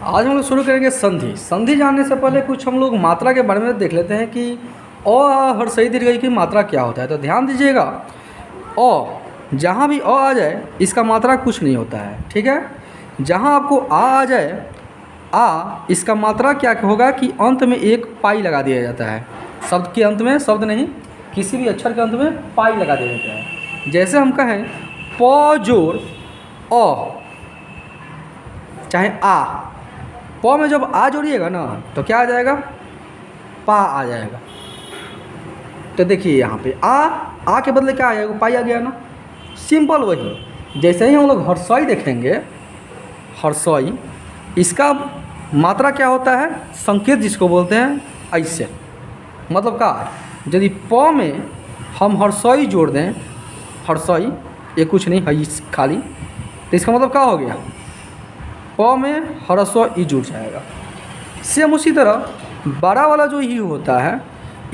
आज हम लोग शुरू करेंगे संधि। संधि जानने से पहले कुछ हम लोग मात्रा के बारे में देख लेते हैं कि अ हर्षई दीर्घई की मात्रा क्या होता है। तो ध्यान दीजिएगा, अ जहाँ भी अ आ जाए इसका मात्रा कुछ नहीं होता है, ठीक है। जहाँ आपको आ जाए, आ इसका मात्रा क्या होगा कि अंत में एक पाई लगा दिया जाता है। शब्द के अंत में, शब्द नहीं, किसी भी अक्षर के अंत में पाई लगा दिया जाता है। जैसे हम कहें प जोड़ अ चाहे आ, प में जब आ जोड़िएगा ना तो क्या आ जाएगा, पा आ जाएगा। तो देखिए यहाँ पे आ के बदले क्या आ जाएगा, पाई आ गया ना, सिंपल वही। जैसे ही हम लोग हर्षई देखेंगे, हर्षई इसका मात्रा क्या होता है, संकेत जिसको बोलते हैं ऐसे। मतलब क्या, यदि प में हम हर्षई जोड़ दें, हर्षई ये कुछ नहीं है खाली, तो इसका मतलब क्या हो गया, प में ह्रस्व ई जुड़ जाएगा। सेम उसी तरह बड़ा वाला जो ई होता है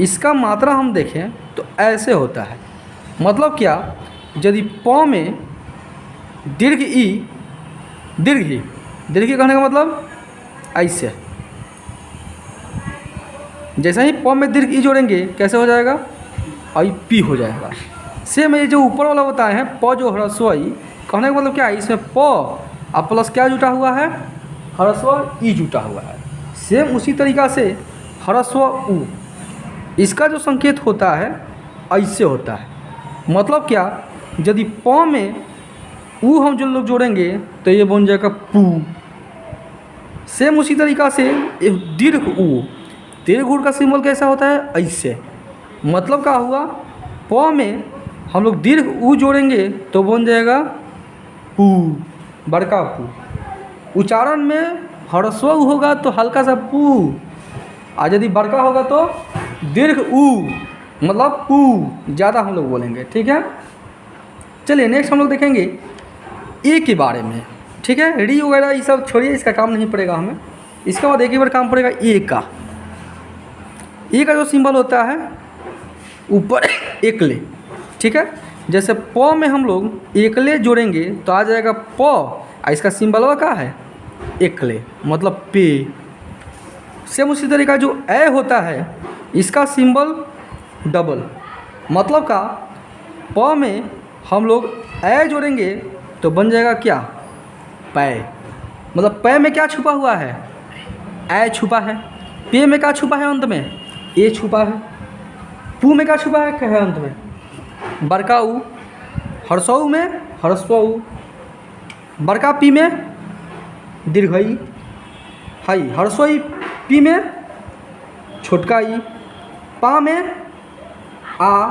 इसका मात्रा हम देखें तो ऐसे होता है। मतलब क्या, यदि प में दीर्घ ई, दीर्घ कहने का मतलब ऐसे, जैसे ही प में दीर्घ ई जोड़ेंगे कैसे हो जाएगा, आई पी हो जाएगा। सेम ये जो ऊपर वाला होता है प जो ह्रस्व ई, कहने का मतलब क्या है, इसमें प अब प्लस क्या जुटा हुआ है, ह्रस्व ई जुटा हुआ है। सेम उसी तरीक़ा से ह्रस्व उ, इसका जो संकेत होता है ऐसे होता है। मतलब क्या, यदि प में उ हम जो लोग जोड़ेंगे तो ये बन जाएगा पू। सेम उसी तरीक़ा से दीर्घ उ, दीर्घ उ का सिंबल कैसा होता है, ऐसे। मतलब क्या हुआ, प में हम लोग दीर्घ उ जोड़ेंगे तो बन जाएगा पू, बड़का पू। उच्चारण में ह्रस्व उ होगा तो हल्का सा पू, और यदि बड़का होगा तो दीर्घ उ, मतलब पू ज़्यादा हम लोग बोलेंगे, ठीक है। चलिए नेक्स्ट हम लोग देखेंगे ए के बारे में, ठीक है। री वगैरह ये सब छोड़िए, इसका काम नहीं पड़ेगा हमें। इसके बाद एक ही बार काम पड़ेगा ए का। ए का जो सिंबल होता है ऊपर एकले, ठीक है। जैसे प में हम लोग एकले जोड़ेंगे तो आ जाएगा प, और इसका सिंबल क्या है, एकले, मतलब पे। सेम उसी तरीका जो ए होता है इसका सिंबल डबल। मतलब का, प में हम लोग ए जोड़ेंगे तो बन जाएगा क्या, पै। मतलब पै में क्या छुपा हुआ है, ए छुपा है। पे में क्या छुपा है, अंत में ए छुपा है। पू में क्या छुपा है, क्या है अंत में, बड़का उ। ह्रस्व में ह्रस्व उ, बड़का पी में दीर्घई हई, ह्रस्व ई पी में छोटका ई, पा में आ।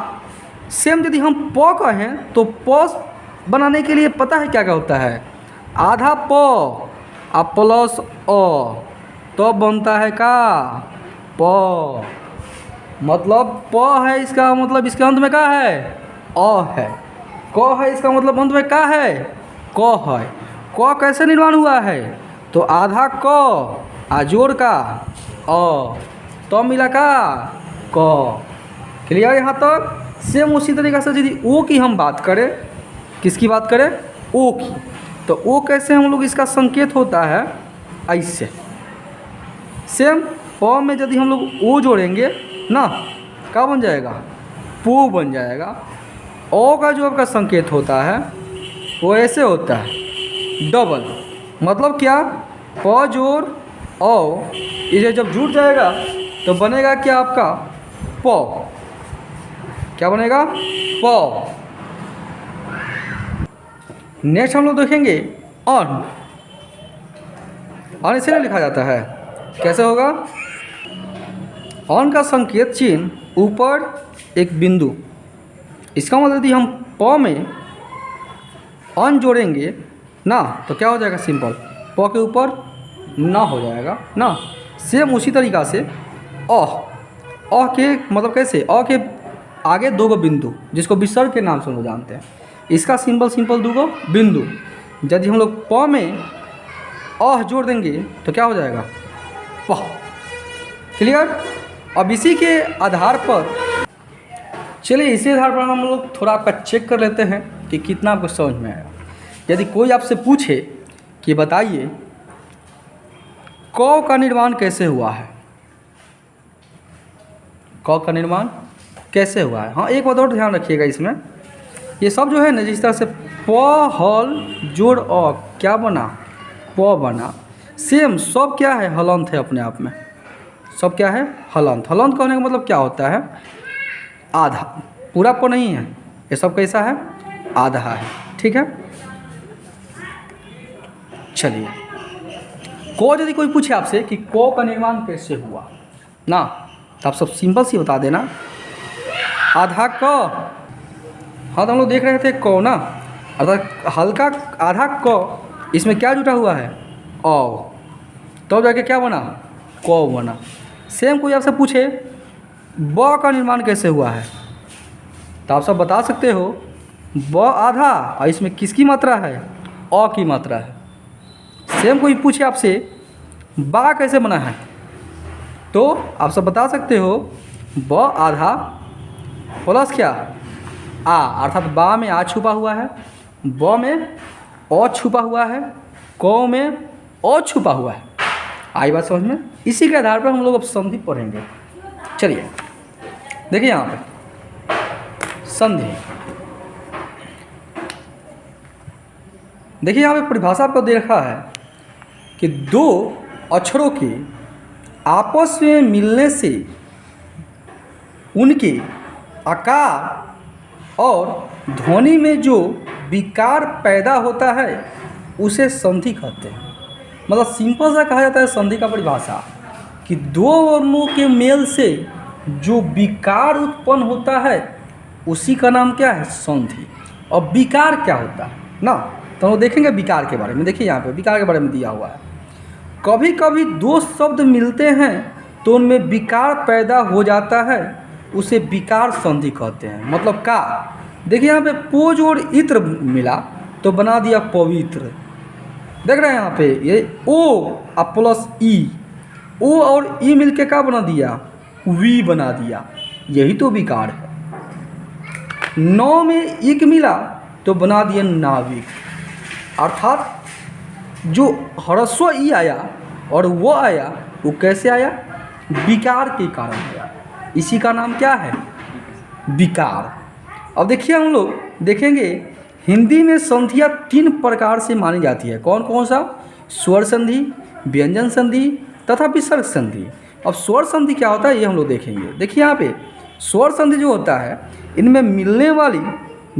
सेम यदि हम प कहें तो प बनाने के लिए पता है क्या क्या होता है, आधा प आ प्लस अ तो बनता है का, प। मतलब प है इसका मतलब इसके अंत में क्या है, अ है। क है इसका मतलब अंत में क्या है, क है। क कैसे निर्माण हुआ है, तो आधा क आ जोड़ का अ तो मिला का क। क्लियर यहाँ तक। सेम उसी तरीक़े से यदि ओ की हम बात करें, किसकी बात करें, ओ की, तो ओ कैसे हम लोग इसका संकेत होता है ऐसे। सेम प में यदि हम लोग ओ जोड़ेंगे ना, क्या बन जाएगा, पू बन जाएगा। ओ का जो आपका संकेत होता है वो ऐसे होता है, डबल। मतलब क्या, प जोड़ ओ, इसे जब जुड़ जाएगा तो बनेगा क्या आपका, प। क्या बनेगा, प। नेक्स्ट हम लोग देखेंगे अन। अन इसे नहीं लिखा जाता है, कैसे होगा, अन का संकेत चिन्ह ऊपर एक बिंदु। इसका मतलब यदि हम प में अन जोड़ेंगे ना तो क्या हो जाएगा, सिंपल प के ऊपर न हो जाएगा ना। सेम उसी तरीक़ा से अ के मतलब कैसे, अ के आगे दो गो बिंदु जिसको विसर्ग के नाम से हम लोग जानते हैं, इसका सिंबल सिंपल दो गो बिंदु। यदि हम लोग प में अ जोड़ देंगे तो क्या हो जाएगा, प। क्लियर। अब इसी के आधार पर, चलिए इसी आधार पर हम लोग थोड़ा आपका चेक कर लेते हैं कि कितना आपको समझ में आएगा। यदि कोई आपसे पूछे कि बताइए क का निर्माण कैसे हुआ है? क का निर्माण कैसे हुआ है? हाँ, एक बात और ध्यान रखिएगा इसमें, ये सब जो है ना, जिस तरह से प हल जोड़ अ क्या बना? प बना। सेम सब क्या है? हलंत है अपने आप में। सब क्या है? हलंत। हलंत कहने का मतलब क्या होता है? आधा। पूरा प नहीं है, ये सब कैसा है? आधा है। ठीक है, चलिए। क यदि कोई पूछे आपसे कि क का निर्माण कैसे हुआ ना, तो आप सब सिंपल सी बता देना, आधा क। हाँ, तो हम लोग देख रहे थे क ना, अर्थात हल्का आधा क, इसमें क्या जुटा हुआ है? अ। तो जाके क्या बना? क बना। सेम कोई आपसे पूछे ब का निर्माण कैसे हुआ है, तो आप सब बता सकते हो ब आधा, और इसमें किसकी मात्रा है? अ की मात्रा है। सेम कोई पूछे आपसे बा कैसे बना है, तो आप सब बता सकते हो ब आधा प्लस क्या? आ, अर्थात बा में आ छुपा हुआ है, ब में अ छुपा हुआ है, क में अ छुपा हुआ है। आई बात समझ में? इसी के आधार पर हम लोग अब संधि पढ़ेंगे। चलिए देखिए यहाँ पे संधि। देखिए यहाँ पे परिभाषा आपको दे रखा है कि दो अक्षरों के आपस में मिलने से उनके आकार और ध्वनि में जो विकार पैदा होता है उसे संधि कहते हैं। मतलब सिंपल सा कहा जाता है संधि का परिभाषा कि दो वर्णों के मेल से जो विकार उत्पन्न होता है उसी का नाम क्या है? संधि। और विकार क्या होता है ना, तो हम देखेंगे विकार के बारे में। देखिए यहाँ पे विकार के बारे में दिया हुआ है, कभी कभी दो शब्द मिलते हैं तो उनमें विकार पैदा हो जाता है, उसे विकार संधि कहते हैं। मतलब का, देखिए यहाँ पे पोज और इत्र मिला तो बना दिया पवित्र। देख रहे हैं यहाँ पे ये ओ और प्लस ई, ओ और ई मिलके क्या बना दिया? वी बना दिया। यही तो विकार है। नौ में इक मिला तो बना दिया नाविक। अर्थात जो ह्रस्व ई आया और वो आया, वो कैसे आया? विकार के कारण आया। इसी का नाम क्या है? विकार। अब देखिए हम लोग देखेंगे हिंदी में संधियाँ 3 प्रकार से मानी जाती है। कौन कौन सा? स्वर संधि, व्यंजन संधि तथा विसर्ग संधि। अब स्वर संधि क्या होता है ये हम लोग देखेंगे। देखिए यहाँ पे स्वर संधि जो होता है, इनमें मिलने वाली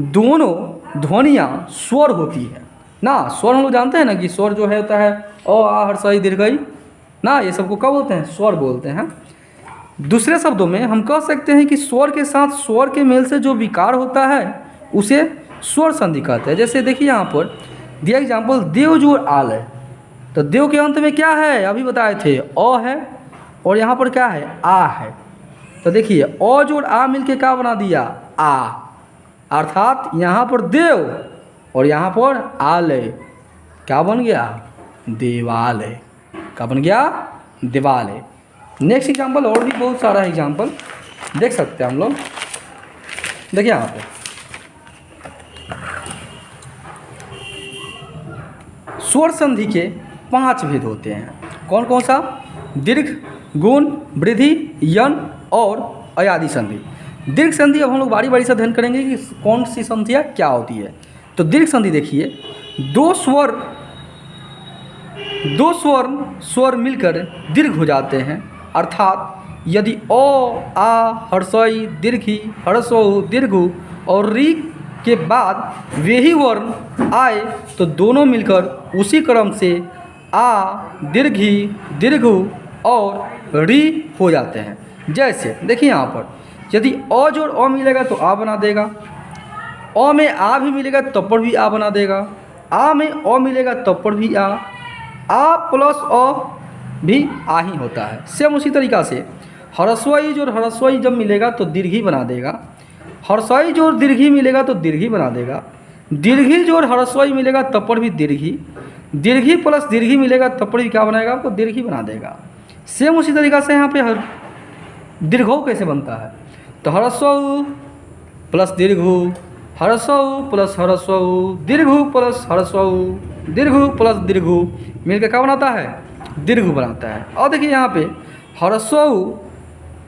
दोनों ध्वनियाँ स्वर होती है ना। स्वर हम लोग जानते हैं ना कि स्वर जो है होता है अ आ हर्ष ई दीर्घ ई ना, ये सबको क्या बोलते हैं? स्वर बोलते हैं। दूसरे शब्दों में हम कह सकते हैं कि स्वर के साथ स्वर के मेल से जो विकार होता है उसे स्वर संधि कहते हैं। जैसे देखिए यहाँ पर दिया एग्जाम्पल, देव जो आल है, तो देव के अंत में क्या है? अभी बताए थे अ है, और यहाँ पर क्या है? आ है। तो देखिए अ जोड़ आ मिलके क्या बना दिया? आ। अर्थात यहाँ पर देव और यहाँ पर आलय क्या बन गया? देवालय। क्या बन गया? देवालय। नेक्स्ट एग्जाम्पल, और भी बहुत सारा एग्जाम्पल देख सकते हैं हम लोग। देखिए यहाँ पे स्वर संधि के 5 भेद होते हैं। कौन कौन सा? दीर्घ, गुण, वृद्धि, यन और अयादि संधि। दीर्घ संधि अब हम लोग बारी बारी से अध्ययन करेंगे कि कौन सी संधियाँ क्या होती है। तो दीर्घ संधि देखिए, दो स्वर मिलकर दीर्घ हो जाते हैं। अर्थात यदि अ, आ, हर्षई, दीर्घी, ह्रस्व, दीर्घु और री के बाद वे ही वर्ण आए तो दोनों मिलकर उसी क्रम से आ, दीर्घी, दीर्घु और री हो जाते हैं। जैसे देखिए यहाँ पर यदि अ जोड़ अ मिलेगा तो आ बना देगा, अ में आ भी मिलेगा तब पर भी आ बना देगा, आ में अ मिलेगा तब पर भी आ प्लस अ भी आ ही होता है। सेम उसी तरीक़ा से ह्रस्वई जोड़ ह्रस्वई जब मिलेगा तो दीर्घी बना देगा, ह्रस्वई जोड़ दीर्घी मिलेगा तो दीर्घी बना देगा, दीर्घी जोड़ ह्रस्वई मिलेगा तब पर भी दीर्घी, दीर्घी प्लस दीर्घी मिलेगा तब पर भी क्या बनाएगा? आपको दीर्घी बना देगा। सेम उसी तरीक़ा से यहाँ पे दीर्घौ कैसे बनता है? तो ह्रस्व प्लस दीर्घु, ह्रस्व प्लस ह्रस्व, दीर्घु प्लस ह्रस्व, दीर्घु प्लस दीर्घु मिलकर क्या बनाता है? दीर्घ बनाता है। और देखिए यहाँ पे ह्रस्व उ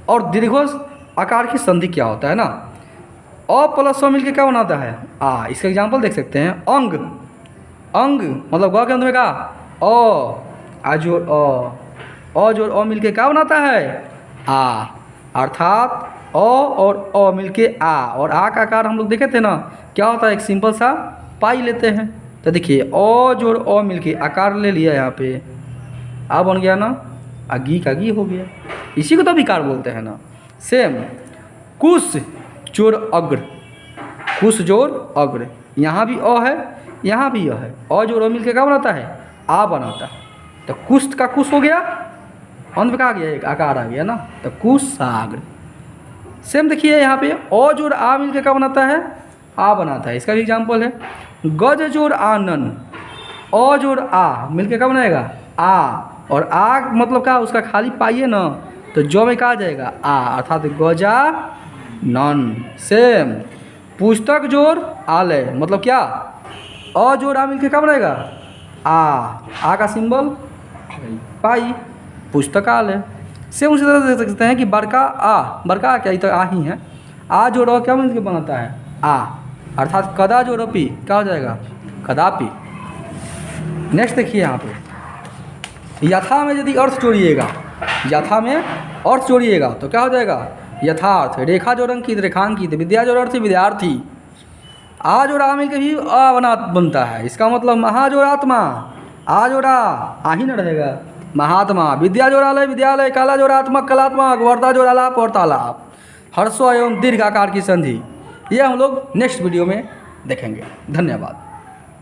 और दीर्घोस आकार की संधि क्या होता है ना, अ प्लस मिल के क्या बनाता है आ। इसका एग्जाम्पल देख सकते हैं, अंग, अंग मतलब ग के अंत में का अ, आ जोड़ अ जोड़ अ मिल के क्या बनाता है आ, अर्थात अ और अ मिल के आ, और आ का आकार हम लोग देखे थे ना क्या होता है, एक सिंपल सा पाई लेते हैं। तो देखिए अ जोड़ अ मिल के आकार ले लिया यहाँ पे, आ बन गया ना, अगी का गी हो गया, इसी को तो विकार बोलते हैं ना। सेम कुश जोड़ अग्र, कुश जोड़ अग्र, यहाँ भी अ है यहाँ भी अ है, अ जोड़ अ मिल के क्या बनाता है आ बनाता है। तो कुश का कुश हो गया, अंत में क्या आ गया एक आकार आ गया ना, तो कुशाग्र। सेम देखिए यहाँ पे अ जोड़ आ मिल के क्या बनाता है आ बनाता है। इसका भी एग्जाम्पल है गज जोड़ आनन, अ जोड़ आ मिल के क्या बनाएगा आ, और आ मतलब क्या उसका खाली पाइए ना, तो जो में क्या आ जाएगा आ, अर्थात गजा नन। सेम पुस्तक जोड़ आलय मतलब क्या अ जोड़ आ मिल के क्या बनाएगा आ का सिंबल पाई, पुस्तकालय। सेम उसी तरह देख सकते हैं कि बड़का क्या, तो आ ही है, आ जोड़ अ क्या मिल के बनाता है आ, अर्थात कदा जोड़ पी क्या हो जाएगा कदापि। नेक्स्ट देखिए यहाँ पे यथा में यदि अर्थ जोड़िएगा, यथा में अर्थ जोड़िएगा तो क्या हो जाएगा यथार्थ, रेखा जोड़ अंकित रेखांकित, विद्या जोड़ अर्थी विद्यार्थी, आ जोड़ आ मिल के भी आ बना बनता है। इसका मतलब महाजोड़ आत्मा, आ जोड़ा आ ही न रहेगा महात्मा, विद्या जोड़ालय विद्यालय, काला जोड़ात्मक कलात्मक, वर्ता जोड़ालाप और तालाप, ह्रस्व एवं दीर्घ आकार की संधि। ये हम लोग नेक्स्ट वीडियो में देखेंगे। धन्यवाद।